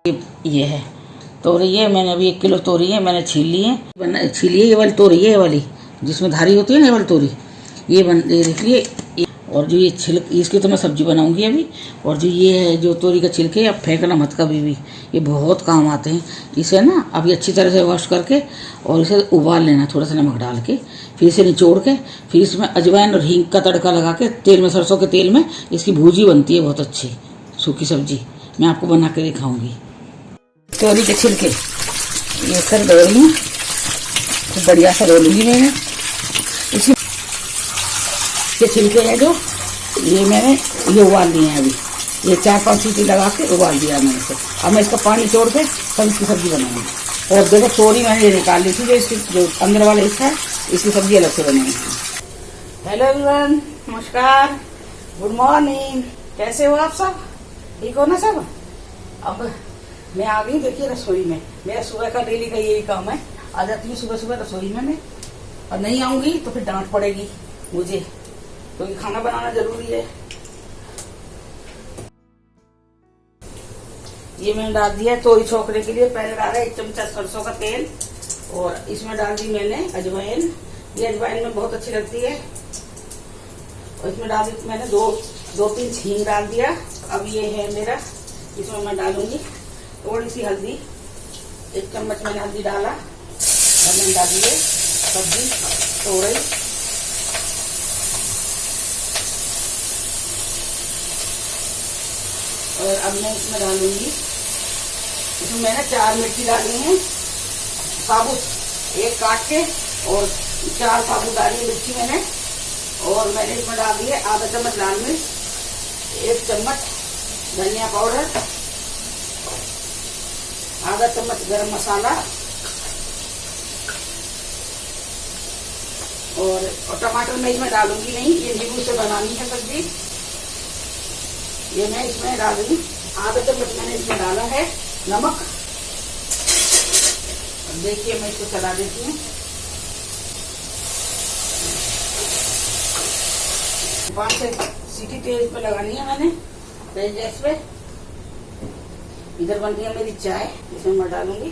ये है तोरई है। मैंने अभी 1 किलो तोरई है, मैंने छील ली है। छीली है ये वाली तोरई है, ये वाली जिसमें धारी होती है ना, ये वाली तोरई ये देख लिए। और जो ये छिलक, इसकी तो मैं सब्जी बनाऊंगी अभी। और जो ये है जो तोरई का छिलके, अब फेंकना मत कभी भी, ये बहुत काम आते हैं। इसे ना अभी अच्छी तरह से वॉश करके और इसे उबाल लेना थोड़ा सा नमक डाल के, फिर इसे निचोड़ के, फिर इसमें अजवाइन और हींग का तड़का लगा के तेल में, सरसों के तेल में इसकी भूजी बनती है बहुत अच्छी सूखी सब्जी। मैं आपको बना के दिखाऊंगी। तोरई के छिलके ये कर दो रही हूँ, तो बढ़िया सा रो लूँगी मैंने। इसी के छिलके हैं जो ये मैंने ये उबाल लिए हैं अभी, ये 4-5 सीटी लगा के उबाल दिया मैंने इसे। अब मैं इसका पानी छोड़ के सब इसकी सब्जी बनाऊंगी। और देखो तोरई मैंने ये निकाल ली थी, जो इसकी जो अंदर वाला हिस्सा है, इसकी सब्जी अलग से बनाएंगे। हेलो एवरीवन, नमस्कार, गुड मॉर्निंग। कैसे हो आप सब? ठीक हो ना सब? अब मैं आ गई देखिए रसोई में। मेरा सुबह का डेली का यही काम है, आ जाती हूँ सुबह सुबह रसोई में मैं। और नहीं आऊंगी तो फिर डांट पड़ेगी मुझे, क्योंकि खाना बनाना जरूरी है। ये मैंने डाल दिया तोरई छोकने के लिए। पहले डाला 1 चमचा सरसों का तेल, और इसमें डाल दी मैंने अजवाइन। ये अजवाइन में बहुत अच्छी लगती है। और इसमें डाल दी मैंने 2-3 हींग डाल दिया। अब ये है मेरा, इसमें मैं डालूंगी थोड़ी सी हल्दी, 1 चम्मच मैंने हल्दी डाला। और मैंने डाली है सब्जी तोरई, और अब मैं इसमें डालूंगी, इसमें मैंने 4 मिर्ची डाली है साबुत, 1 काट के, और 4 साबुत डाली है मिर्ची मैंने। और मैंने इसमें डाल दी है आधा चम्मच लाल मिर्च, 1 चम्मच धनिया पाउडर, आधा चम्मच गरम मसाला, और टमाटर मैं इसमें डालूंगी नहीं, ये नींबू से बनानी है सब्जी। ये मैं इसमें डाल दूंगी आधा चम्मच मैंने इसमें डाला है नमक। देखिए मैं इसको चला देती हूँ। 5-6 सीटी तेल पे लगानी है मैंने तेज गैस पे। इधर बन रही है मेरी चाय, इसमें मैं डालूंगी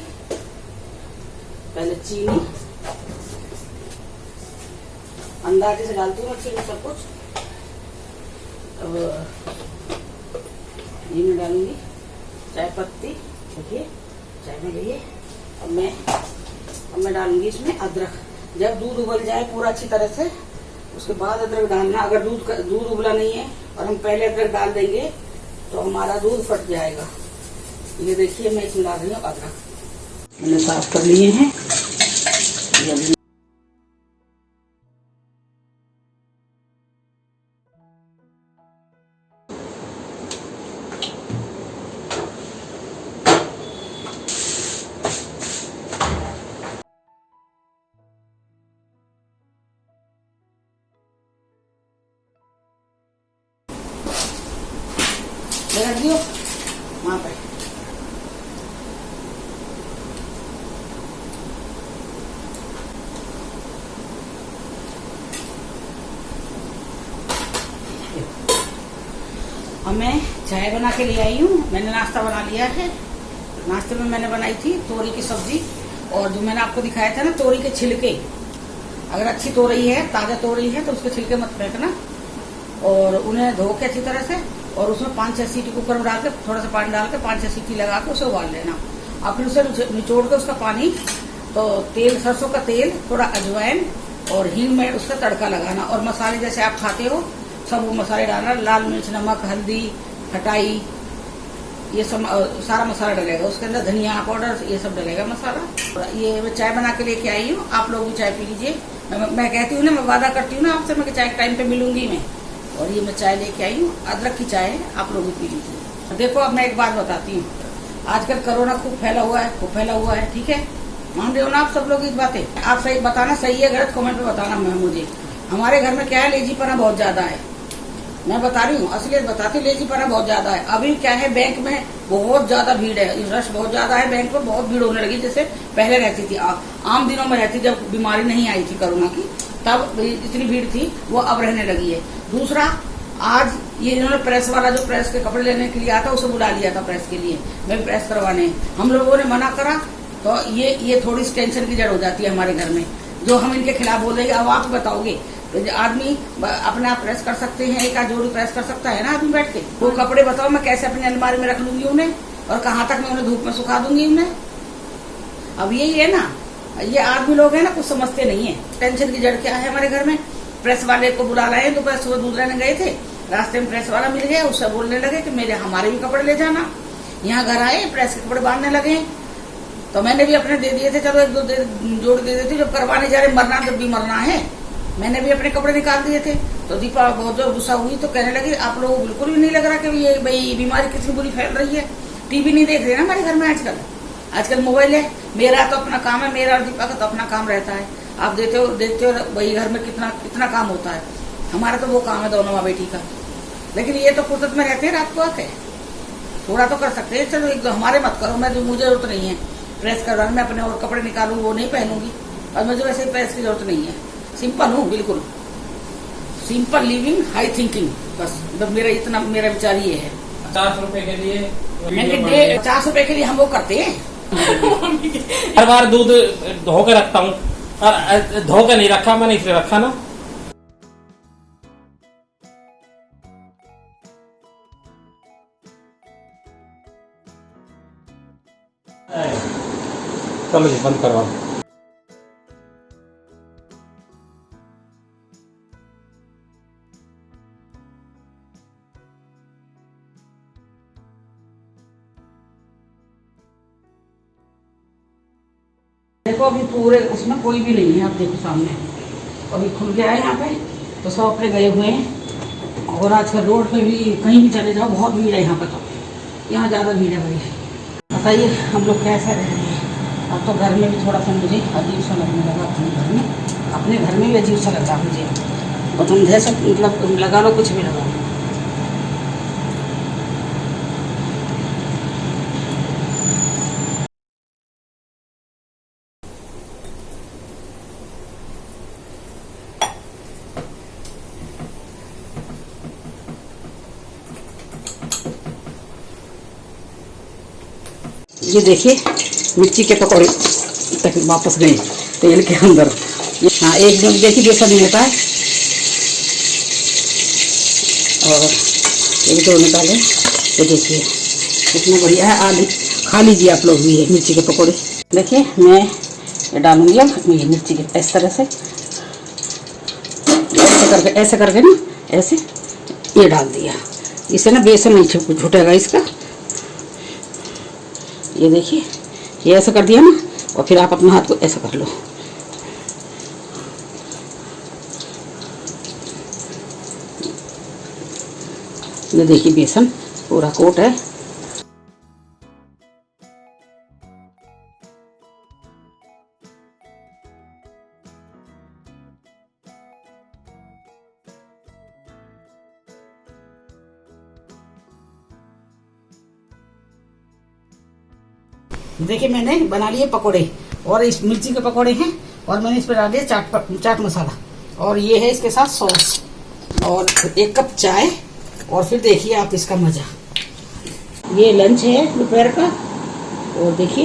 पहले चीनी। अंदाजे से डालती हूँ चीनी सब कुछ। अब ये मैं डालूंगी चाय पत्ती, देखिए चाय में गई है। अब मैं डालूंगी इसमें अदरक। जब दूध उबल जाए पूरा अच्छी तरह से, उसके बाद अदरक डालना। अगर दूध उबला नहीं है और हम पहले अदरक डाल देंगे तो हमारा दूध फट जाएगा। ये देखिए मैं इसमें डाल रही हूँ अदरक, मैंने साफ कर लिए हैं। रख दियो वहां पे। अब मैं चाय बना के ले आई हूँ। मैंने नाश्ता बना लिया है। नाश्ते में मैंने बनाई थी तोरई की सब्जी, और जो मैंने आपको दिखाया था ना तोरई के छिलके, अगर अच्छी तोरई है, ताजा तोरई है, तो उसके छिलके मत फेंकना, और उन्हें धो के अच्छी तरह से, और उसमें 5-6 सीटी कुकर में डाल के, थोड़ा सा पानी डाल के 5-6 सीटी लगा के उसे उबाल लेना। और फिर उसे निचोड़ के उसका पानी, तो तेल, सरसों का तेल, थोड़ा अजवाइन और हींग में उसका तड़का लगाना। और मसाले जैसे आप खाते हो सब वो मसाले डालना, लाल मिर्च, नमक, हल्दी, खटाई, ये सब सारा मसाला डलेगा उसके अंदर, धनिया पाउडर, ये सब डलेगा मसाला। ये मैं चाय बना के लेके आई हूँ, आप लोग भी चाय पी लीजिए। मैं कहती हूँ ना, मैं वादा करती हूँ ना आपसे, मैं चाय टाइम पे मिलूंगी मैं। और ये मैं चाय लेके आई हूँ, अदरक की चाय है, आप लोग भी पी लीजिए। देखो अब मैं एक बात बताती हूँ, आजकल कोरोना खूब फैला हुआ है, ठीक है? मान रहे हो ना आप सब लोग इस बातें? आप सही बताना, सही है गलत कमेंट में बताना। मुझे हमारे घर में क्या है, लेजीपना बहुत ज्यादा है। मैं बता रही हूँ, असलियत बताती हूँ, लेजीपना बहुत ज्यादा है। अभी क्या है, बैंक में बहुत ज्यादा भीड़ है, रश बहुत ज्यादा है, बैंक में बहुत भीड़ होने लगी, जैसे पहले रहती थी, आम दिनों में रहती, जब बीमारी नहीं आई थी कोरोना की, तब इतनी भीड़ थी, वो अब रहने लगी है। दूसरा, आज ये इन्होंने प्रेस वाला जो प्रेस के कपड़े लेने के लिए आता उसे बुला लिया था प्रेस के लिए, मैं प्रेस करवाने। हम लोगों ने मना करा तो ये थोड़ी सी टेंशन की जड़ हो जाती है हमारे घर में, जो हम इनके खिलाफ बोल देंगे। अब आप बताओगे तो आदमी अपने आप प्रेस कर सकते हैं, एक जोड़ी प्रेस कर सकता है ना आदमी बैठ के। वो कपड़े बताओ मैं कैसे अपनी अलमारी में रख लूंगी उन्हें, और कहाँ तक मैं उन्हें धूप में सुखा दूंगी उन्हें। अब यही है ना, ये आदमी लोग हैं ना, कुछ समझते नहीं है। टेंशन की जड़ क्या है हमारे घर में। प्रेस वाले को बुला लाए, दोपहर सुबह दूध लेने गए थे, रास्ते में प्रेस वाला मिल गया, उससे बोलने लगे कि हमारे भी कपड़े ले जाना। यहाँ घर आए, प्रेस के कपड़े बांधने लगे, तो मैंने भी अपने दे दिए थे, चलो एक दो जोड़ दे देती, जब करवाने जा रहे, मरना जब भी मरना है, मैंने भी अपने कपड़े निकाल दिए थे। तो दीपा बहुत जोर गुस्सा हुई, तो कहने लगी आप लोगों को बिल्कुल भी नहीं लग रहा कि ये भाई बीमारी कितनी बुरी फैल रही है। टीवी नहीं देख रहे ना हमारे घर में आजकल मोबाइल है। मेरा तो अपना काम है, मेरा और दीपा का तो अपना काम रहता है। आप देखते हो भाई घर में कितना काम होता है। हमारा तो वो काम है दोनों माँ बेटी का। लेकिन ये तो फुर्सत में रहते हैं, रात को आते थोड़ा तो कर सकते हैं। चलो एक दो हमारे मत करो, मुझे जरूरत नहीं है प्रेस करवाने में, अपने और कपड़े निकालूं वो नहीं पहनूंगी, और मुझे वैसे ही प्रेस की जरूरत नहीं है। सिंपल हूँ, बिल्कुल सिंपल लिविंग, हाई थिंकिंग, बस मेरा विचार ये है। 50 रुपए के लिए 50 रुपए के लिए हम वो करते हैं। हर बार दूध धो के रखता हूँ, और धो के नहीं रखा मैंने, इसलिए रखा ना। चलो जी बंद करवा। देखो अभी पूरे उसमें कोई भी नहीं है, आप देखो सामने अभी खुल गया है यहाँ पे, तो सब अपने गए हुए हैं। और आजकल रोड पे भी कहीं भी चले जाओ बहुत भीड़ है यहाँ पे, तो यहाँ ज़्यादा भीड़ है भाई। बताइए हम लोग कैसे रह रहे हैं। अब तो घर में भी थोड़ा सा मुझे अजीब सा लगने लगा, अपने घर में भी अजीब सा लगा मुझे। और तुम जैसे मतलब लगा लो, कुछ भी लगा लो। ये देखिए मिर्ची के पकौड़े तक वापस गए तेल के अंदर। हाँ एक दिन देखिए जैसा नहीं होता है, और एक दो निकाले तो देखिए कितना बढ़िया है। आलू खा लीजिए आप लोग भी, ये मिर्ची के पकौड़े। देखिए मैं ये डालूंगी अब ये मिर्ची के इस तरह से, ऐसे करके ना, ऐसे ये डाल दिया। इसे ना बेसन नहीं छूटेगा इसका। ये देखिए ये ऐसा कर दिया ना, और फिर आप अपना हाथ को ऐसा कर लो। ये देखिए बेसन पूरा कोट है। देखिए मैंने बना लिए पकोड़े, और इस मिर्ची के पकोड़े हैं, और मैंने इस पर डाल दिया चाट मसाला, और ये है इसके साथ सॉस, और 1 कप चाय। और फिर देखिए आप इसका मजा। ये लंच है दोपहर का, और देखिए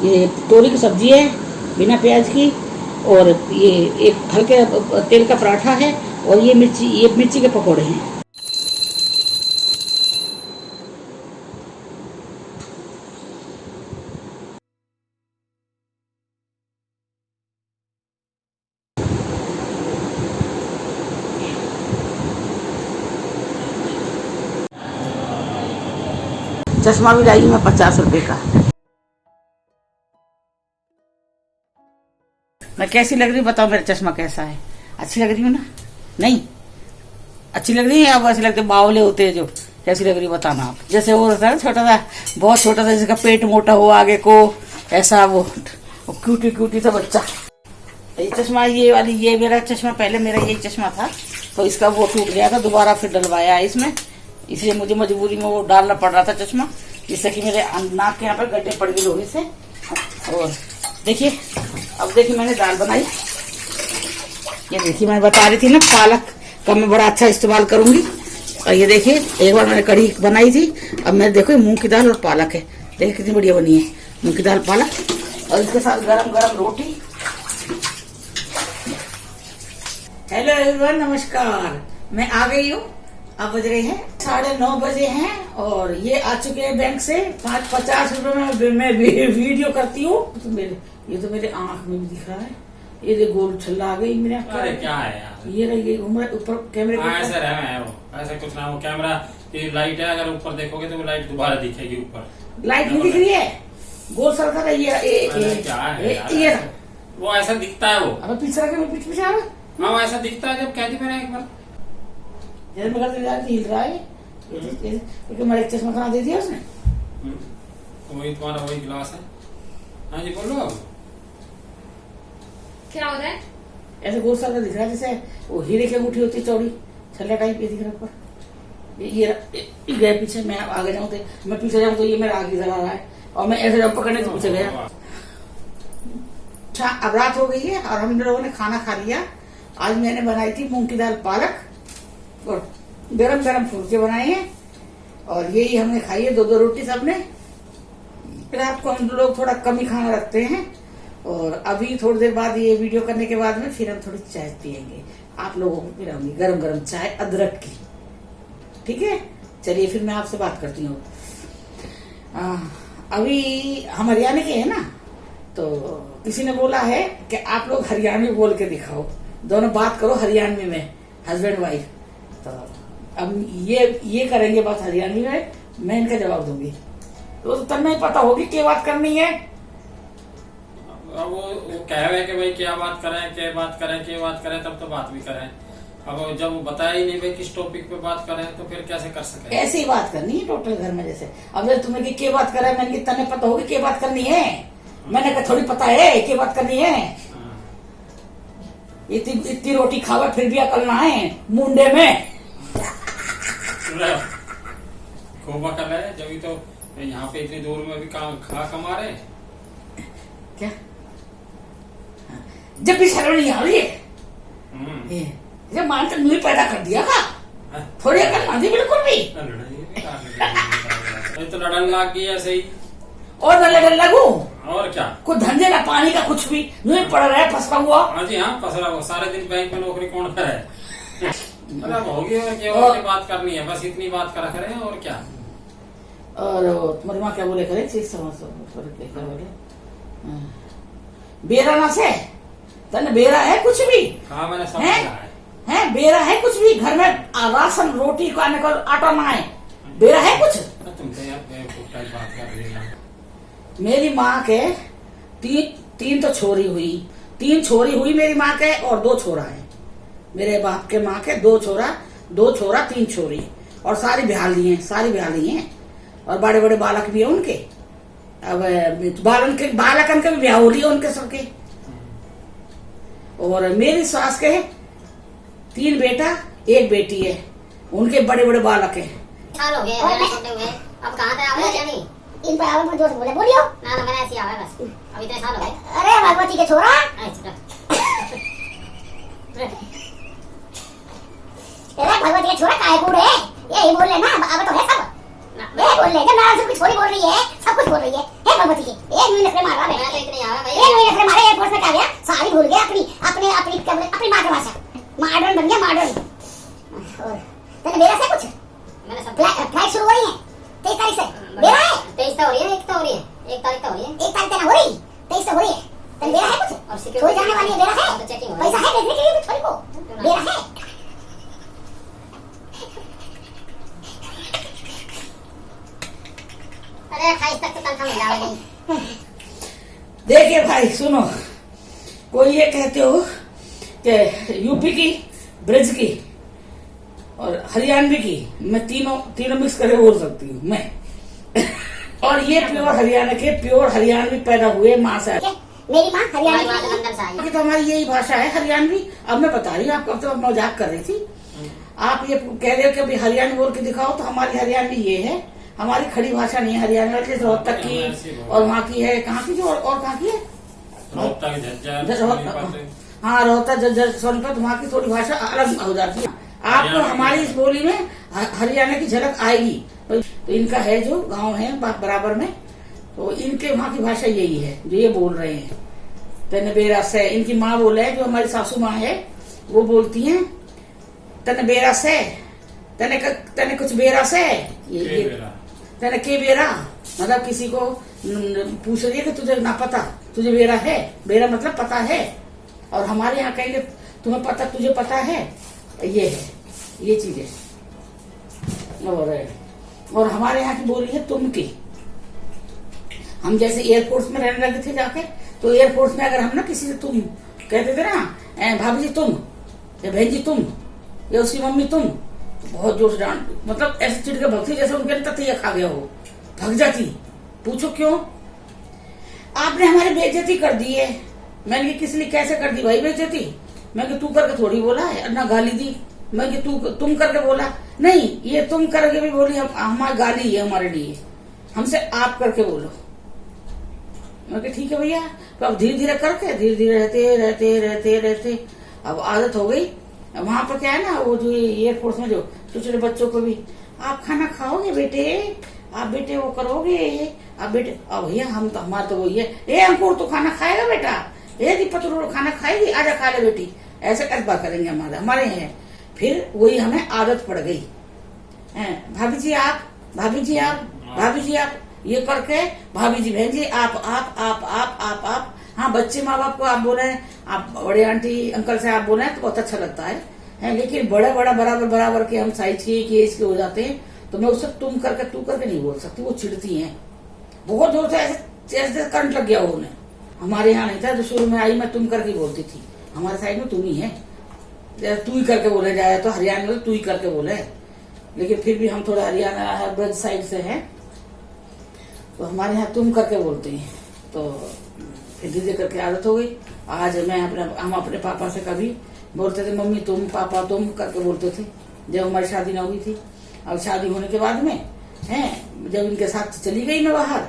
ये तोरी की सब्जी है बिना प्याज की, और ये एक हल्के तेल का पराठा है, और ये मिर्ची के पकोड़े हैं। चश्मा भी लाई मैं 50 रुपए का। मैं कैसी लग रही हूँ बताओ, मेरा चश्मा कैसा है? अच्छी लग रही हूँ ना? नहीं अच्छी लग रही है, आप ऐसे लगते बावले होते हैं जो। कैसी लग रही बताना आप। जैसे वो होता है छोटा सा, बहुत छोटा सा, जिसका पेट मोटा हो आगे को, ऐसा वो क्यूटी सा बच्चा। ये चश्मा ये मेरा चश्मा, पहले मेरा यही चश्मा था, तो इसका वो टूट गया था, दोबारा फिर डलवाया है इसमें, इसलिए मुझे मजबूरी में वो डालना पड़ रहा था चश्मा, जिससे कि मेरे नाक के यहाँ पर गड्ढे पड़ गए लोहे से। और देखिए अब देखिए मैंने दाल बनाई। ये देखिए मैं बता रही थी ना पालक का मैं बड़ा अच्छा इस्तेमाल करूंगी, और ये देखिए, एक बार मैंने कढ़ी बनाई थी, अब मैं देखो मूंग की दाल और पालक है, देखिए कितनी बढ़िया बनी है मूंग की दाल पालक, और इसके साथ गरम गरम रोटी। हेलो एवरीवन, नमस्कार, मैं आ गई हूँ। अब बज रहे हैं 9:30 बजे हैं और ये आ चुके हैं बैंक से। 50 रुपए में मैं वीडियो करती हूँ। तो मेरे आंख में भी दिख रहा है, ये देखो गोल छल्ला आ गई मेरे आंख। अरे क्या है यार, ये रही घूम रहा ऊपर कैमरे के ऐसे रहे वो, ऐसे कुछ ना, वो कैमरा की लाइट है, अगर ऊपर देखोगे तो वो लाइट दोबारा दिखेगी ऊपर। लाइट नहीं दिख रही है, गोल सर्कल है ये। क्या है ये वो ऐसा दिखता है वो। अब पीछे रखे मैं पीछे आ रहा, हाँ ऐसा दिखता है। जब कहती मैंने एक बार हिल रहा है, क्योंकि मेरा एक चश्मा कहाँ दे दिया उसने। वही तुम्हारा वही गिलास है। हाँ जी बोलो। अब क्या हो रहा है? ऐसे गोल सर्कल दिख रहा है, जैसे वो हीरे की अंगूठी होती है चौड़ी, छल्ला टाइप ये दिख रहा है ऊपर। ये गए पीछे, मैं आगे जाऊँ तो मैं पीछे जाऊँ तो ये मेरा आगे चला रहा है, और मैं ऐसे जब पकड़ने के पीछे गया। अच्छा, अब रात हो गई है और हम लोगों ने खाना खा लिया। आज मैंने बनाई थी मूंग की दाल पालक और गरम गरम फुलके बनाए हैं, और यही हमने खाई है 2-2 रोटी सबने। रात को हम लोग थोड़ा कम ही खाना रखते हैं, और अभी थोड़ी देर बाद ये वीडियो करने के बाद में फिर हम थोड़ी चाय पियेंगे, आप लोगों को पिलाऊंगी गरम गरम चाय अदरक की। ठीक है, चलिए फिर मैं आपसे बात करती हूँ। अभी हम हरियाणा के हैं ना, तो किसी ने बोला है कि आप लोग हरियाणवी बोल के दिखाओ, दोनों बात करो हरियाणवी में, हस्बैंड वाइफ। तो अब ये करेंगे बात हरियाणवी में, मैं इनका जवाब दूंगी, तो तब नहीं पता होगी क्या बात करनी है। अब वो कह रहे हैं कि भाई क्या बात करें, तब तो बात भी करें। अब जब वो बताया ही नहीं भाई किस टॉपिक पे बात करें, तो फिर कैसे कर सके। ऐसे ही बात करनी है टोटल घर में, जैसे अब जब तुम्हें क्या बात करा है, मैंने तने पता होगी क्या बात करनी है, मैंने कहा थोड़ी पता है क्या बात करनी है। इतनी रोटी खावा फिर भी अकल ना है मुंडे में। खूब अकल है, जब तो यहाँ पे इतनी दूर में भी खा कमा रहे क्या, जब भी शर्म नहीं आ रही है, जब मान तक मुझे पैदा कर दिया था, थोड़ी अकल ना थी बिल्कुल भी। तो लड़न लाग गई ऐसे ही, और न लड़न लगू, और क्या, कुछ धंधे ना पानी का कुछ भी नहीं पड़ रहा है, फंसा हुआ। हाँ जी हाँ, फंसा हुआ, सारे दिन बैंक में नौकरी कौन करे। अब होगी और बात करनी है, बस इतनी बात करा करें और क्या। और तुम्हारी माँ क्या बोले करे, चीज समझ क्या बोले, बेरा ना से तने बेरा है कुछ भी। हाँ मैंने समझा है बेरा है कुछ भी, घर में राशन रोटी का आटा ना है, बेरा है कुछ। तुम तो यार बात कर रही है। मेरी माँ के तीन तो छोरी हुई, 3 छोरी हुई मेरी माँ के, और 2 छोरा है मेरे बाप के माँ के, 2 छोरा 3 छोरी, और सारी ब्याली हैं, और बड़े बड़े बालक भी है उनके। अब बालकन के भी ब्याह हो रही है उनके सबके। और मेरी सास के 3 बेटा 1 बेटी है, उनके बड़े बड़े बालक हैं। साल हो गए छोटे हुए, अब कहाँ से आवे जानी इन पे आवे पर जोर से बोलियो ना मैंने ऐसे आवे बस, अभी इतने साल हो गए। अरे भगवती के छोरा, अरे भगवती के छोरा काहे कूड़े, यही बोल ले ना, अब तो है सब ये बोल ले, जब नाराज कुछ छोरी बोल रही है, सब कुछ बोल रही है। हे भगवती की एक मिनट में मार रहा है, तो इतने आवे भाई, एक मिनट में मारे, एयरपोर्ट में क्या गया, सारी भूल गया अपनी मातृभाषा, मॉडर्न बन गया मॉडर्न। और तेरे मेरा से कुछ मैंने सब फ्लाइट शुरू हो रही है 23 तारीख से, मेरा है 23 हो रही है, 1 तारीख तो हो रही है, 1 तारीख हो रही, 23 हो रही है, तेरे मेरा है कुछ, और सिक्योरिटी जाने वाली है, मेरा है पैसा है भेजने के लिए छोरी को, मेरा है। अरे 28 तक तो तनख्वाह मिल जाएगी। देखिए भाई सुनो, कोई ये कहते हो कि यूपी की, ब्रज की और हरियाणवी की, मैं तीनों मिक्स करके बोल सकती हूँ मैं। और ये प्योर हरियाणा के प्योर हरियाणवी पैदा हुए माँ से। मेरी माँ हरियाणवी की, तो हमारी यही भाषा है हरियाणवी। अब मैं बता रही हूँ आपको, तो मजाक कर रही थी, आप ये कह रहे हो कि अभी हरियाणवी बोल के दिखाओ, तो हमारी हरियाणवी ये है, हमारी खड़ी भाषा नहीं है हरियाणा की, रोहतक की और वहाँ की है, कहाँ की जो और कहाँ की है, हाँ रोहतक झज्जर सोनीपत, वहाँ की थोड़ी भाषा अलग हो जाती है। आपको हमारी इस बोली में हरियाणा की झलक आएगी। तो इनका है जो गांव है बराबर में, तो इनके वहाँ की भाषा यही है जो ये बोल रहे हैं। तन बेरा से इनकी माँ बोले है, जो हमारी सासू माँ है वो बोलती हैं तन बेरा से, तने कुछ बेरा से, ये तने के बेरा, मतलब किसी को पूछ रही है कि तुझे ना पता, तुझे बेरा है, बेरा मतलब पता है। और हमारे यहाँ कहेंगे तुम्हें पता, तुझे पता है, ये है, ये चीज है। और हमारे यहाँ की बोली है तुम की। हम जैसे एयरपोर्ट में रहने लगे थे जाके, तो एयरपोर्ट में अगर हम ना किसी से तुम कहते थे ना, भाभी जी तुम, या बहन जी तुम, या उसकी मम्मी तुम, तो बहुत जोर से डांट, मतलब ऐसे चिड़ के भगती जैसे उनके अंदर तैयार खा गया हो, भग जाती। पूछो क्यों? आपने हमारी बेइज्जती कर दी है। मैंने किस लिए कैसे कर दी भाई बेइज्जती? मैं तू करके थोड़ी बोला है, ना गाली दी। मैं तुम करके बोला नहीं, ये तुम करके भी बोली, हमारी गाली है हमारे लिए, हमसे आप करके बोलो। मैं ठीक है भैया। तो अब धीरे धीरे करके धीरे धीरे रहते रहते रहते रहते अब आदत हो गई। वहां पर क्या है ना, वो जो एयरपोर्ट में जो छोटे छोटे बच्चों को भी, आप खाना खाओगे बेटे, आप बेटे वो करोगे, आप बेटे, अब भैया हम तो हमारा तो वही है, ए अंकुर तो खाना खाएगा बेटा, ए दीपक तो खाना खाएगी, आजा खा ले बेटी, ऐसे कैसे बात करेंगे हमारे हैं। फिर वही हमें आदत पड़ गई। भाभी जी आप, भाभी जी आप, भाभी जी आप, ये करके भाभी जी बहन जी आप। हाँ, बच्चे माँ बाप को आप बोले, आप बड़े आंटी अंकल से आप बोले तो बहुत अच्छा लगता है, लेकिन बड़ा बराबर के हम साइज के एज के हो जाते हैं, तो मैं उससे तुम करके तू करके नहीं बोल सकती। वो चिढ़ती हैं बहुत जोर से, ऐसे करंट लग गया उन्हें। हमारे यहाँ नहीं था, जो शुरू में आई मैं तुम करके बोलती थी। हमारे साइड में तुम ही है, तू ही करके बोले जाए, तो हरियाणा में तू ही करके बोले, लेकिन फिर भी हम थोड़ा हरियाणा ब्रज साइड से हैं, तो हमारे यहाँ तुम करके बोलते हैं। तो फिर धीरे करके आदत हो गई। आज हम अपने पापा से कभी बोलते थे मम्मी तुम, पापा तुम करके बोलते थे, जब हमारी शादी न हुई थी। अब शादी होने के बाद में जब इनके साथ चली गई मैं बाहर,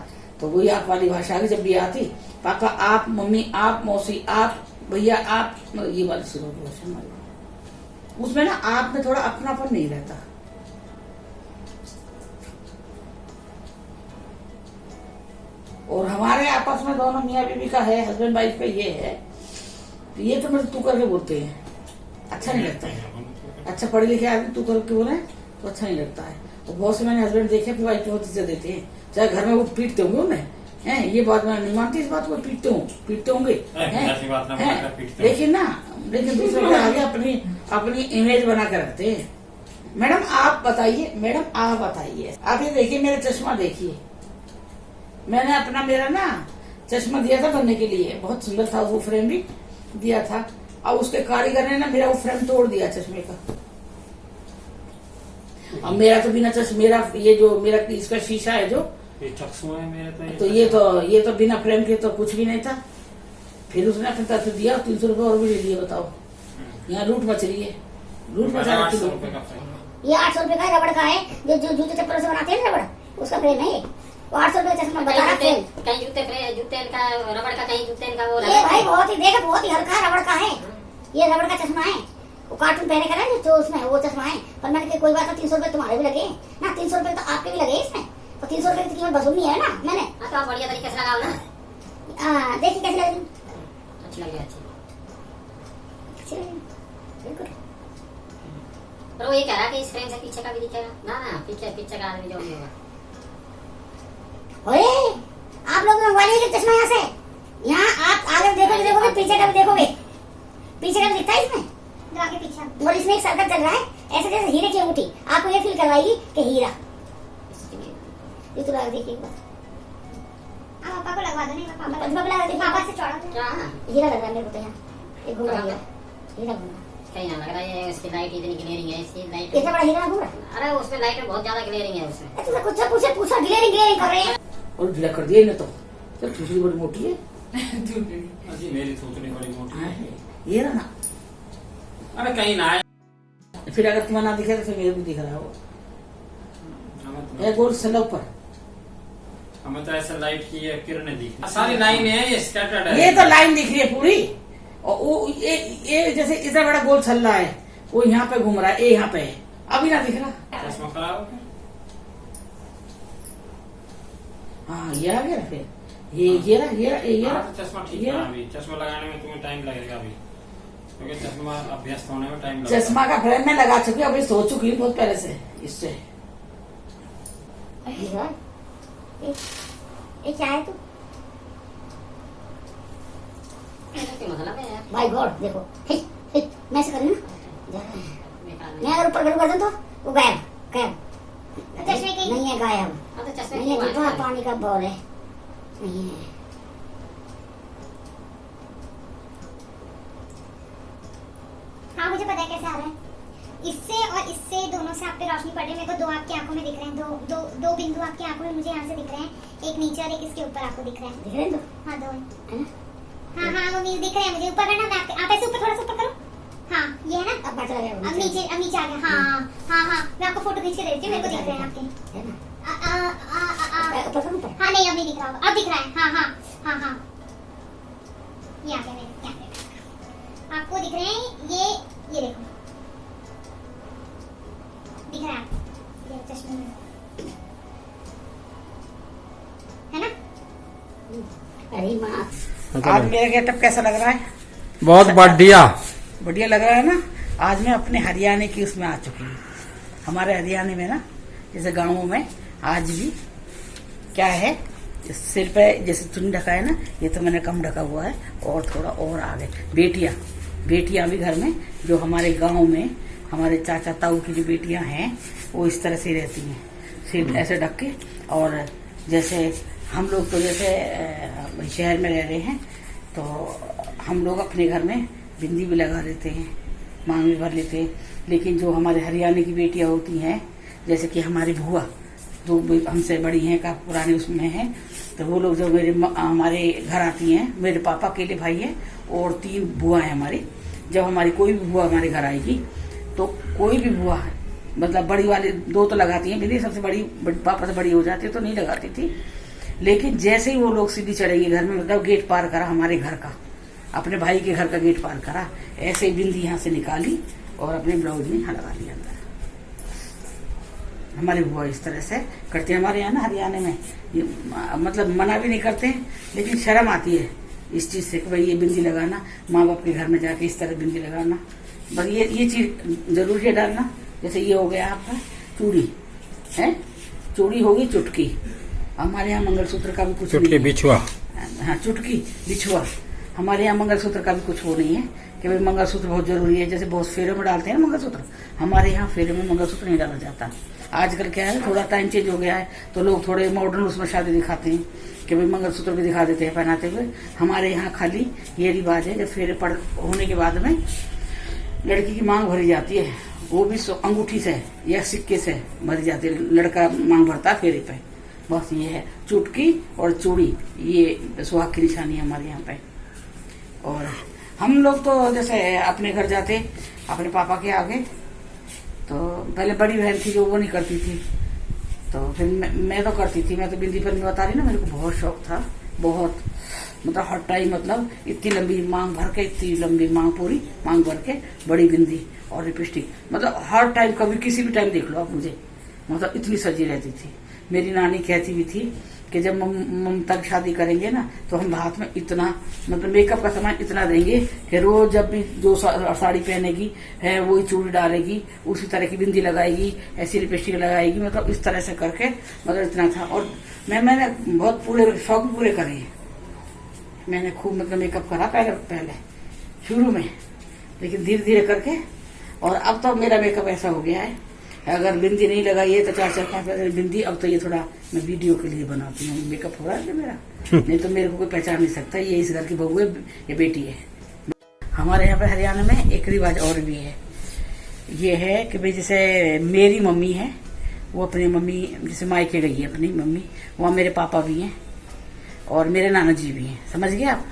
तो वही आप वाली भाषा आ गई। जब भी आती, पापा आप, मम्मी आप, मौसी आप, भैया आप, ये वाली शुरू भाषा हमारी। उसमें ना आप में थोड़ा अपनापन नहीं रहता। और हमारे आपस में दोनों मियाँ बीवी का है, हस्बैंड वाइफ का ये है, तो ये तो मतलब तू करके बोलते हैं, अच्छा नहीं लगता है। अच्छा पढ़े लिखे आदमी तू करके बोले तो अच्छा नहीं लगता है। और बहुत से मैंने हस्बैंड देखे कि वाइफ बहुत इज्जत देते हैं, चाहे घर में वो पीटते होंगे उन्हें, ये बात मैं नहीं मानती, इस बात को पीटते होंगे, लेकिन दूसरे के आगे अपनी इमेज बना के रखते हैं। मैडम आप बताइए, मैडम आप बताइए, आप ये देखिए मेरा चश्मा देखिए, मैंने अपना मेरा ना चश्मा दिया था बनने के लिए, बहुत सुंदर था, वो फ्रेम भी दिया था, और उसके कारीगर ने ना मेरा वो फ्रेम तोड़ दिया चश्मे का। अब मेरा तो बिना चश्मे, मेरा ये जो मेरा इसका शीशा है जो ये चक्षु है मेरे, तो ये तो बिना फ्रेम के तो कुछ भी नहीं था। फिर उसने अपने तरफ से दिया, 300 रुपए और भी ले लिए। बताओ, यहाँ लूट मच रही है, लूट मचा रही है। ये 800 रुपए का रबड़ का है, जो जूते चप्पलों से बनाते हैं रबड़, उसका फ्रेम है ये। वो 800 रुपए चश्मा बता रहा है। कहीं जूते का रबड़ का, कहीं जूते का वो। ये भाई बहुत ही हल्का रबड़ का है, ये रबड़ का चश्मा है। वो कार्टून पहने का ना जो उसमें वो चश्मा है। पर मैंने कहा कोई बात नहीं, 300 रुपए तुम्हारे भी लगे ना, 300 रुपए तो आपके भी लगे इसमें, तो 300 रुपए की कीमत वसूलनी है ना मैंने। हाँ, तो आप बढ़िया तरीके से लगाओ ना। देखिए कैसी लग रही, अच्छी लगी, अच्छी लगी, बिल्कुल। पर वो ये कह रहा कि इस फ्रेम से पीछे का भी दिखेगा ना, पीछे का आदमी जो भी होगा। ओए, आप लोग मंगवा लीजिए चश्मा यहाँ से। यहाँ आप आगे देखोगे, पीछे का भी देखोगे, पीछे का भी दिखता है इसमें, आगे पीछे। और इसमें एक सर्कल चल रहा है, ऐसे जैसे हीरे की अंगूठी, आपको ये फील करवाएगी कि हीरा। ये तो लगा देखिए एक बार, पापा को लगवा दो। नहीं पापा से चौड़ा क्या हीरा लग रहा है मेरे को तो। यहाँ ये घूम रहा है, हीरा घूम रहा है, कहीं ना लग रहा है। इसकी लाइट इतनी ग्लेयरिंग है, इसकी लाइट इतना बड़ा हीरा घूम रहा है। अरे उसमें लाइट में बहुत ज्यादा ग्लेयरिंग है उसमें। अच्छा कुछ पूछा ग्लेयरिंग कर रहे हैं, और ढीला कर दिया इन्हें तो। चल थूसरी बड़ी मोटी है, मेरी थूसरी बड़ी मोटी है, ये रहा ना। अरे कहीं ना है, फिर अगर तुम्हें ना दिखे तो फिर मेरे को दिख रहा है वो गोल सला ऊपर। हमें तो ऐसा लाइट की किरणें दिख, सारी लाइन है ये स्कैटर्ड है। ये तो लाइन दिख रही है पूरी, और वो ये जैसे इतना बड़ा गोल छल्ला है, वो यहाँ पे घूम रहा है, ये यहाँ पे है, अभी ना दिख रहा। चश्मा खराब हो गया। हाँ ये आ गया फिर, ये रहा। हाँ, तो चश्मा ठीक है। अभी चश्मा लगाने में तुम्हें टाइम लगेगा अभी, क्योंकि चश्मा अभ्यस्त होने में टाइम लगेगा। चश्मा का फ्रेम में लगा चुकी हूँ, अभी सो चुकी हूँ बहुत पहले से इससे। ये क्या है तू? मतलब है यार। भाई गॉड देखो, मैं ऐसे करूँ ना, मैं अगर ऊपर कर दूं तो वो गायब चश्मे की नहीं है, गायब हाँ तो चश्मे नहीं है, की तो बात है। पानी का बॉल है नहीं है। हाँ मुझे पता है कैसे आ रहा है, इससे और इससे दोनों से आप पे रोशनी पड़ रही है। मेरे को दो आपकी आंखों में दिख रहे हैं, दो बिंदु आपकी आंखों में मुझे यहाँ से दिख रहे हैं, एक नीचे और एक इसके ऊपर आपको दिख रहे हैं। दो हाँ दो है ना। हाँ वो दिख रहे हैं मुझे। ऊपर करना, आप ऐसे ऊपर थोड़ा सा ऊपर करो। हाँ ये है ना, अब नीचे आ गया। हाँ मैं आपको फोटो खींच के दे देती हूँ, मेरे को दिख रहे हैं आपके। हाँ नहीं अब नहीं दिख रहा होगा, अब दिख रहा है। हाँ ये आ गया मेरे कैमरे में, आपको दिख रहे हैं। ये देखो दिख रहा है आपको, ये चश्मे में है ना। अरे माँ आज मेरा गेटअप कैसा लग रहा है? बहुत बढ़िया लग रहा है ना। आज मैं अपने हरियाणा की उसमें आ चुकी हूँ। हमारे हरियाणा में ना, जैसे गाँवों में आज भी क्या है, सिर पे जैसे चुन्नी ढका है ना, ये तो मैंने कम ढका हुआ है, और थोड़ा और आगे। बेटियां भी घर में, जो हमारे गांव में हमारे चाचा ताऊ की जो बेटियां हैं, वो इस तरह से रहती हैं, सिर ऐसे ढक के। और जैसे हम लोग तो जैसे शहर में रह रहे हैं, तो हम लोग अपने घर में बिंदी भी लगा लेते हैं, मांग भी भर लेते हैं। लेकिन जो हमारे हरियाणा की बेटियां होती हैं, जैसे कि हमारी बुआ जो हमसे बड़ी हैं, का पुराने उसमें हैं, तो वो लोग जब हमारे घर आती हैं, मेरे पापा अकेले भाई हैं और 3 बुआ हैं हमारी। जब हमारी कोई भी बुआ हमारे घर आएगी, तो कोई भी बुआ मतलब बड़ी वाली 2 तो लगाती हैं, मेरी सबसे बड़ी पापा से बड़ी हो जाती है तो नहीं लगाती थी। लेकिन जैसे ही वो लोग सीढ़ी चढ़ेंगे घर में, मतलब गेट पार करा हमारे घर का, अपने भाई के घर का गेट पार करा, ऐसे ही बिंदी यहाँ से निकाली और अपने ब्लाउज में यहाँ लगा लिया अंदर। हमारी बुआ इस तरह से करते हैं हमारे यहाँ ना हरियाणा में। मतलब मना भी नहीं करते हैं, लेकिन शर्म आती है इस चीज से कि भाई ये बिंदी लगाना, माँ बाप के घर में जाके इस तरह बिंदी लगाना। बस ये चीज जरूर है डालना। जैसे ये हो गया आपका चूड़ी है, चूड़ी होगी चुटकी। हमारे यहाँ मंगलसूत्र का भी कुछ चुटकी बिछुआ। हाँ चुटकी बिछुआ। हमारे यहाँ मंगलसूत्र का भी कुछ वो नहीं है कि भाई मंगलसूत्र बहुत जरूरी है। जैसे बहुत फेरे में डालते हैं ना मंगलसूत्र, हमारे यहाँ फेरे में मंगलसूत्र नहीं डाला जाता। आजकल क्या है, थोड़ा टाइम चेंज हो गया है, तो लोग थोड़े मॉडर्न उसमें शादी दिखाते हैं कि भाई मंगलसूत्र भी दिखा देते हैं पहनाते हुए। हमारे यहाँ खाली ये रिवाज है, जब फेरे पड़ होने के बाद में लड़की की मांग भरी जाती है, वो भी अंगूठी से या सिक्के से भरी जाती है। लड़का मांग भरता है फेरे पे। बस ये है चुटकी और चूड़ी, ये सुहाग की निशानी है हमारे यहाँ पे। और हम लोग तो जैसे अपने घर जाते अपने पापा के आगे, तो पहले बड़ी बहन थी जो वो नहीं करती थी, तो फिर मैं तो करती थी। मैं तो बिंदी पर बता रही ना, मेरे को बहुत शौक था, बहुत मतलब हर टाइम, मतलब इतनी लंबी मांग भर के, इतनी लंबी मांग, पूरी मांग भर के बड़ी बिंदी और लिपस्टिक, मतलब हर टाइम, कभी किसी भी टाइम देख लो आप मुझे, मतलब इतनी सजी रहती थी। मेरी नानी कहती भी थी कि जब ममता की शादी करेंगे ना, तो हम हाथ में इतना मतलब मेकअप का सामान इतना देंगे कि रोज जब भी जो साड़ी पहनेगी है वही चूड़ी डालेगी, उसी तरह की बिंदी लगाएगी, ऐसी लिपस्टिक लगाएगी, मतलब इस तरह से करके, मतलब इतना था। और मैंने बहुत पूरे शौक पूरे करे हैं। मैंने खूब मतलब मेकअप करा पहले शुरू में, लेकिन धीरे धीरे करके, और अब तो मेरा मेकअप ऐसा हो गया है, अगर बिंदी नहीं लगाई है तो 4-5 बिंदी। अब तो ये थोड़ा मैं वीडियो के लिए बनाती हूँ, मेकअप हो रहा है मेरा, नहीं तो मेरे को कोई पहचान नहीं सकता ये इस घर की बहू है या बेटी है। हमारे यहाँ पे हरियाणा में एक रिवाज और भी है, ये है कि भाई जैसे मेरी मम्मी है, वो अपनी मम्मी जैसे मायके गई है अपनी मम्मी, वहाँ मेरे पापा भी हैं और मेरे नाना जी भी हैं, समझ गए आप।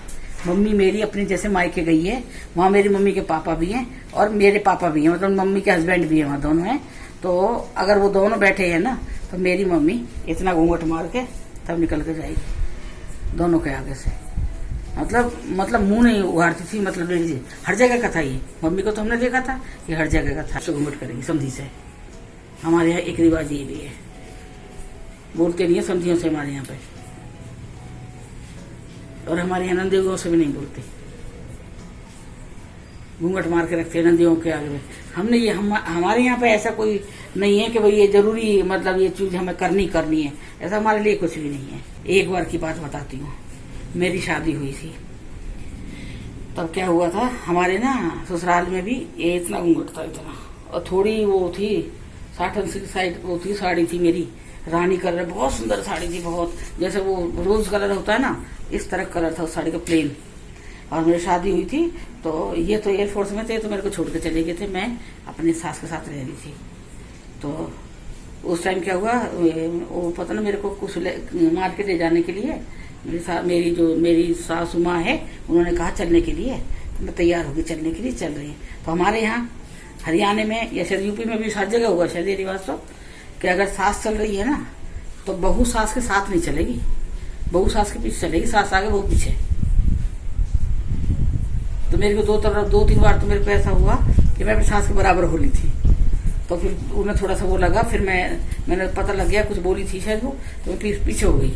मम्मी मेरी अपनी जैसे मायके गई है, वहाँ मेरी मम्मी के पापा भी हैं और मेरे पापा भी हैं, मतलब मम्मी के हस्बैंड भी है, वहाँ दोनों हैं। तो अगर वो दोनों बैठे हैं ना, तो मेरी मम्मी इतना घूंघट मार के तब निकल के जाएगी दोनों के आगे से। मतलब मुंह नहीं उगाड़ती थी, मतलब लेडीज हर जगह का था ये। मम्मी को तो हमने देखा था, ये हर जगह का था। तो घूंघट करेगी समझी से। हमारे यहाँ एक रिवाज ये भी है, बोलते नहीं है समझियों से हमारे यहाँ पे, और हमारे यहाँ नंदियों से भी नहीं बोलते, घूंघट मार के रखते हैं नंदियों के आगे में। हमने ये हमारे यहाँ पे ऐसा कोई नहीं है कि भाई ये जरूरी मतलब ये चीज हमें करनी है, ऐसा हमारे लिए कुछ भी नहीं है। एक बार की बात बताती हूँ, मेरी शादी हुई थी तब क्या हुआ था, हमारे ना ससुराल में भी ये इतना घूंघट था इतना, और थोड़ी वो थी 60 की साइड वो थी, साड़ी थी मेरी रानी कलर, बहुत सुंदर साड़ी थी, बहुत जैसे वो रोज कलर होता है ना, इस तरह कलर था उस साड़ी का प्लेन। और मेरी शादी हुई थी तो ये तो एयरफोर्स में थे, तो मेरे को छोड़ के चले गए थे, मैं अपने सास के साथ रह रही थी। तो उस टाइम क्या हुआ, वो पता ना मेरे को कुछ मार्केट ले जाने के लिए मेरी सासू माँ है, उन्होंने कहा चलने के लिए, तो मैं तैयार होगी चलने के लिए, चल रही है। तो हमारे यहाँ हरियाणा में या शायद यूपी में भी हर जगह हुआ शायद ये रिवाज, तो कि अगर सास चल रही है ना तो बहू सास के साथ नहीं चलेगी, बहू सास के पीछे चलेगी, सास आगे बहू पीछे। तो मेरे को 2-3 बार तो मेरे को ऐसा हुआ कि मैं अपनी सास के बराबर हो ली थी। तो फिर उन्हें थोड़ा सा वो लगा, फिर मैंने पता लग गया कुछ बोली थी शायद वो, तो मैं पीछे हो गई।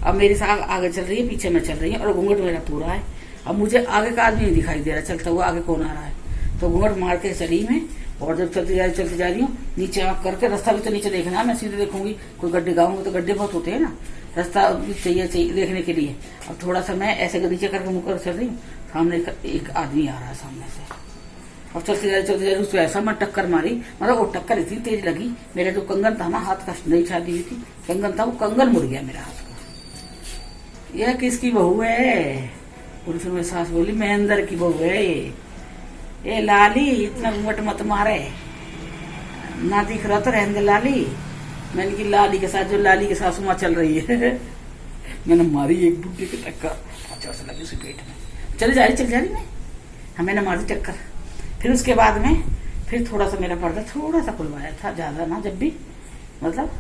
अब मेरी सास आगे चल रही है, पीछे मैं चल रही है, और घूंघट मेरा पूरा है। अब मुझे आगे का आदमी नहीं दिखाई दे रहा चलता हुआ, आगे कौन आ रहा है। तो घूंघट मार के चली मैं, और जब चलती जा रही हूँ, नीचे आँख करके, रास्ता भी तो नीचे देखना है, मैं सीधे देखूंगी, कोई गड्ढे गाँव तो गड्ढे बहुत होते हैं ना, रास्ता भी चाहिए देखने के लिए। अब थोड़ा सा मैं ऐसे नीचे करके मुँह कर चल रही हूँ, सामने एक आदमी आ रहा है सामने से। अब चलते जा रही उसको ऐसा मैं टक्कर मारी, मतलब वो टक्कर इतनी तेज लगी, मेरा जो कंगन था ना हाथ का, नई शादी हुई थी, कंगन था, वो कंगन मुड़ गया मेरा हाथ का। यह किसकी बहू है? पुलिस में सास बोली महेंद्र की बहू है ये लाली, इतना घूंघट मत मारे, ना दिख रहा तो रहने दे लाली। मैंने की लाली के साथ जो लाली के सासू माँ चल रही है मैंने मारी एक बुड्ढे की टक्कर, 50 लगी उसके पेट में, चल जा रही मैं, मैंने मारी टक्कर। फिर उसके बाद में फिर थोड़ा सा मेरा पर्दा थोड़ा सा खुलवाया था, ज्यादा ना, जब भी मतलब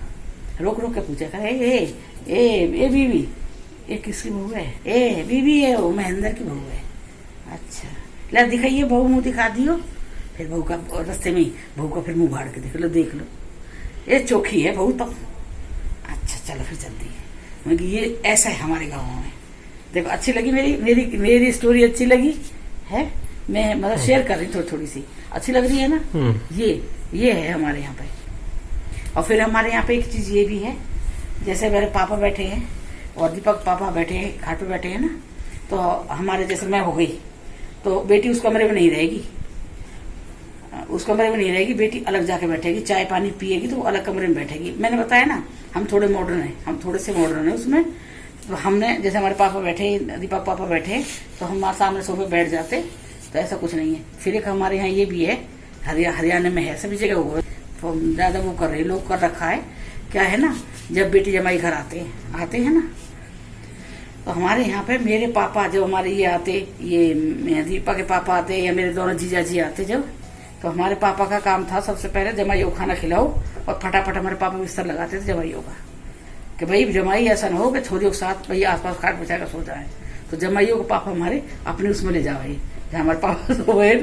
रोक के पूछा कर, ए बीवी ये किसकी बहू है? ए बीवी है, वो महेंद्र की बहू है। अच्छा ला दिखाइए, बहू मुँह दिखा दियो। फिर बहू का रास्ते में बहू का फिर मुँह भाड़ के देख लो ये चोखी है बहू तो। अच्छा चलो फिर चलती है, मतलब ये ऐसा है हमारे गाँव में। देखो अच्छी लगी मेरी स्टोरी अच्छी लगी है, मैं मतलब शेयर कर रही थोड़ी सी, अच्छी लग रही है ना। ये है हमारे यहाँ पे। और फिर हमारे यहाँ पे एक चीज ये भी है, जैसे मेरे पापा बैठे हैं और दीपक पापा बैठे हैं, घाट पे बैठे हैं ना, तो हमारे जैसे मैं हो गई तो बेटी उस कमरे में नहीं रहेगी, बेटी अलग जाके बैठेगी, चाय पानी पिएगी तो वो अलग कमरे में बैठेगी। मैंने बताया ना हम थोड़े मॉडर्न हैं, हम थोड़े से मॉडर्न हैं उसमें। तो हमने जैसे हमारे पापा बैठे, दीपक पापा बैठे, तो हम सामने सोफे बैठ जाते, तो ऐसा कुछ नहीं है। फिर एक हमारे यहाँ ये भी है, हरियाणा में है, सभी जगह हुआ तो ज्यादा वो कर रहे लोग कर रखा है, क्या है ना, जब बेटी जमाई घर आते हैं ना, तो हमारे यहाँ पे मेरे पापा जब हमारे ये आते, ये दीपा के पापा आते या मेरे दोनों जीजा जी आते जब, तो हमारे पापा का काम था सबसे पहले जमाइयों को खाना खिलाओ, और फटाफट हमारे पापा बिस्तर लगाते थे जमाइयों का, कि भाई जमाई ऐसा ना हो कि छोरियों के साथ भाई आसपास खाट बिछा कर सो जाए। तो जमाइयों को पापा हमारे अपने उसमें ले जाओ, जहाँ हमारे पापा सोए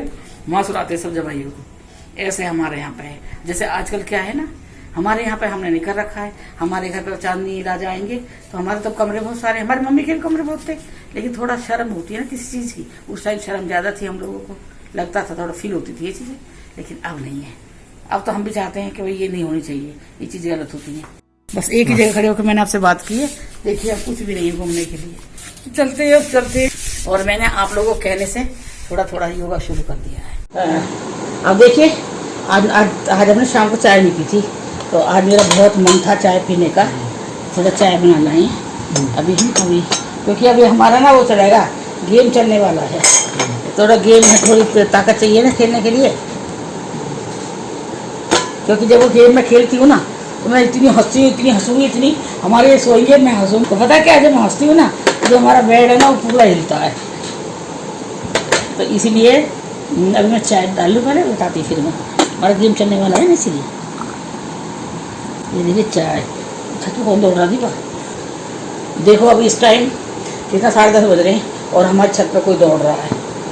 वहां सुनाते सब जमाइयों को। ऐसे हमारे यहाँ पे है। जैसे आजकल क्या है ना, हमारे यहाँ पे हमने नहीं कर रखा है, हमारे घर पे चांदनी राजा आएंगे तो हमारे तो कमरे बहुत सारे, हमारी मम्मी के कमरे बहुत थे, लेकिन थोड़ा शर्म होती है ना किसी चीज की, उस टाइम शर्म ज्यादा थी, हम लोगों को लगता था, थोड़ा फील होती थी ये चीजें, लेकिन अब नहीं है। अब तो हम भी चाहते हैं कि भाई ये नहीं होनी चाहिए, ये चीजें गलत होती है। बस एक ही जगह खड़े होकर मैंने आपसे बात की है, देखिए अब कुछ भी नहीं है घूमने के लिए, चलते। और मैंने आप लोगों को कहने से थोड़ा योगा शुरू कर दिया है। अब देखिए आज हमने शाम को चाय नहीं पी थी, तो आज मेरा बहुत मन था चाय पीने का, थोड़ा चाय बना लाए अभी क्योंकि अभी हमारा ना वो चलेगा, गेम चलने वाला है, थोड़ा गेम है, थोड़ी ताकत चाहिए ना खेलने के लिए, क्योंकि जब वो गेम में खेलती हूँ ना तो मैं इतनी हंसूंगी इतनी, हमारे ये सोइए मैं हंसूंगी, तो पता क्या, जब मैं हंसती हूँ ना तो जो हमारा बेड है ना वो पूरा हिलता है, तो इसीलिए अभी मैं चाय डालू पहले बताती, फिर मैं हमारा गेम चलने वाला है ना, इसीलिए ये देखिए चाय छत पर कौन दौड़ रहा थी। देखो अभी इस टाइम कितना 10:30 बज रहे हैं और हमारी छत पे कोई दौड़ रहा है,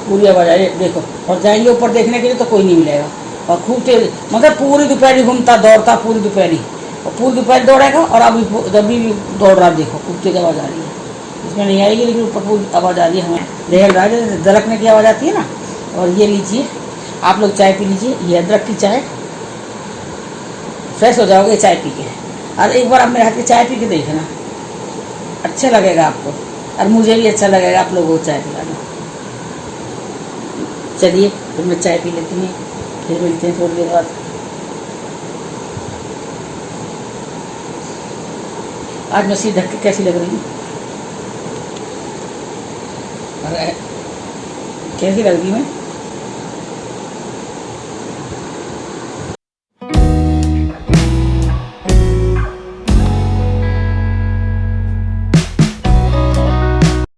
पूरी आवाज़ आ रही है, देखो। और जाएंगे ऊपर देखने के लिए तो कोई नहीं मिलेगा, और खूब तेज, मतलब पूरी दोपहरी घूमता दौड़ता, पूरी दोपहरी, और पूरी दोपहर दौड़ेगा। और अभी जब भी दौड़ रहा देखो, खूब तेज आवाज़ आ रही है, इसमें नहीं आएगी लेकिन ऊपर पूरी आवाज़ आ रही है हमें, देख रहा है दरकने की आवाज़ आती है ना। और ये लीजिए आप लोग चाय पी लीजिए, ये अदरक की चाय, फ्रेश हो जाओगे चाय पी के। और एक बार आप मेरे हाथ की चाय पी के देखना, अच्छा लगेगा आपको, और मुझे भी अच्छा लगेगा आप लोगों को चाय पिलाना। चलिए फिर मैं चाय पी लेती हूँ, फिर मिलते हैं थोड़ी देर बाद। आज मैं सीधा ढक के कैसी लग रही हूँ, अरे कैसी लग रही मैं?